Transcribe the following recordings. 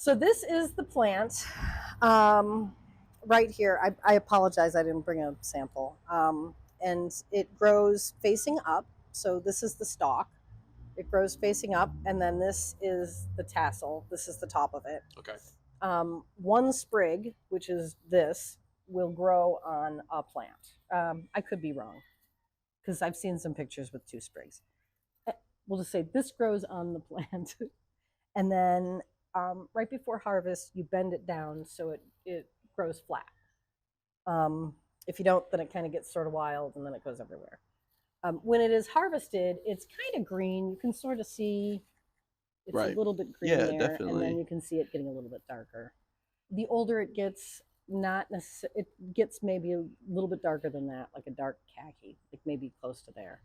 So this is the plant right here. I apologize, I didn't bring a sample. And it grows facing up. So this is the stalk. It grows facing up, and then this is the tassel. This is the top of it. Okay. One sprig, which is this, will grow on a plant. I could be wrong because I've seen some pictures with 2 sprigs. We'll just say this grows on the plant. And then right before harvest, you bend it down so it grows flat. If you don't, then it kind of gets sort of wild and then it goes everywhere. When it is harvested, it's kind of green. You can sort of see it's a little bit green there, definitely. And then you can see it getting a little bit darker. The older it gets, not necessarily, it gets maybe a little bit darker than that, like a dark khaki, like maybe close to there.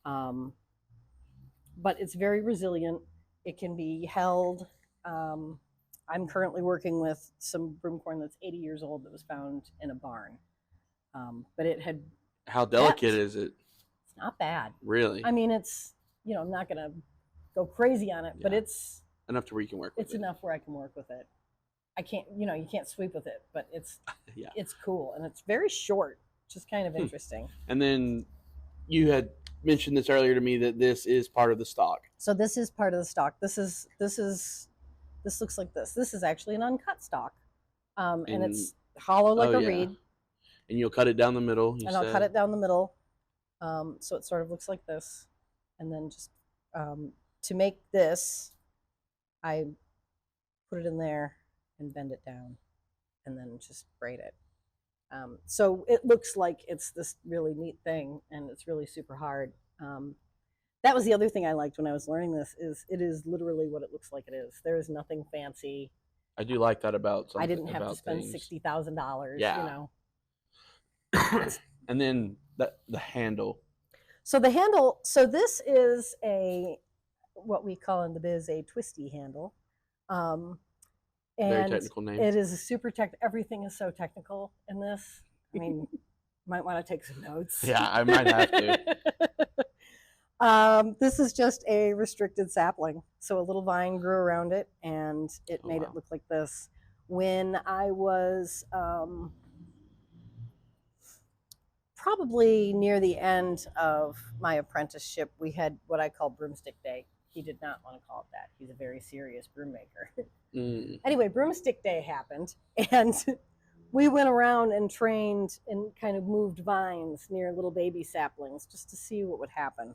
But it's very resilient. It can be held. I'm currently working with some broomcorn that's 80 years old that was found in a barn. But it had... How delicate is it? It's not bad. Really? I mean, it's, I'm not going to go crazy on it, but it's... Enough to where you can work with it. It's enough where I can work with it. I can't, you can't sweep with it, but it's it's cool. And it's very short, which is kind of interesting. And then you had mentioned this earlier to me that this is part of the stalk. So this is part of the stalk. This looks like this. This is actually an uncut stalk. And it's hollow like a reed. And you'll cut it down the middle. I'll cut it down the middle. So it sort of looks like this. And then just to make this, I put it in there and bend it down and then just braid it. So it looks like it's this really neat thing, and it's really super hard. That was the other thing I liked when I was learning this, is it is literally what it looks like it is. There is nothing fancy. I do like that about something. I didn't have to spend $60,000, And then the handle. So the handle, so this is what we call in the biz a twisty handle. And very technical name. It is a super everything is so technical in this. I mean, might want to take some notes. Yeah, I might have to. This is just a restricted sapling. So a little vine grew around it, and it made it look like this. When I was probably near the end of my apprenticeship, we had what I call broomstick day. He did not want to call it that. He's a very serious broom maker. Anyway, broomstick day happened, and we went around and trained and kind of moved vines near little baby saplings just to see what would happen.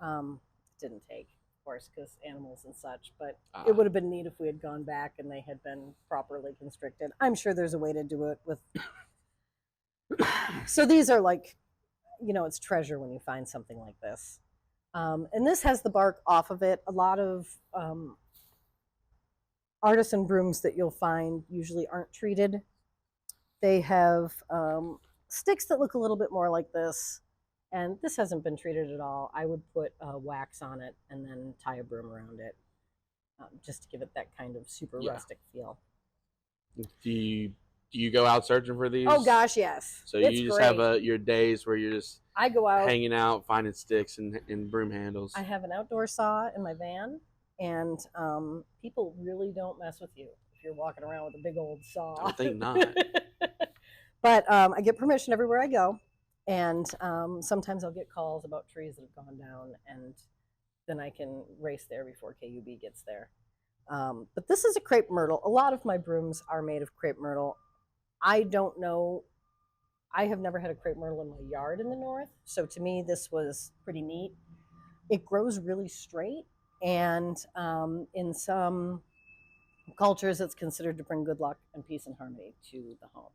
It didn't take, of course, because animals and such, but it would have been neat if we had gone back and they had been properly constricted. I'm sure there's a way to do it with... So these are like, it's treasure when you find something like this. And this has the bark off of it. A lot of artisan brooms that you'll find usually aren't treated. They have sticks that look a little bit more like this, and this hasn't been treated at all. I would put wax on it and then tie a broom around it, just to give it that kind of super rustic feel. Do you go out searching for these? Oh gosh, yes. So you just have your days where you're just I go out hanging out, finding sticks and broom handles. I have an outdoor saw in my van, and people really don't mess with you if you're walking around with a big old saw. I think not. But I get permission everywhere I go, and sometimes I'll get calls about trees that have gone down, and then I can race there before KUB gets there. But this is a crepe myrtle. A lot of my brooms are made of crepe myrtle. I don't know. I have never had a crepe myrtle in my yard in the north, so to me this was pretty neat. It grows really straight, and in some cultures it's considered to bring good luck and peace and harmony to the home.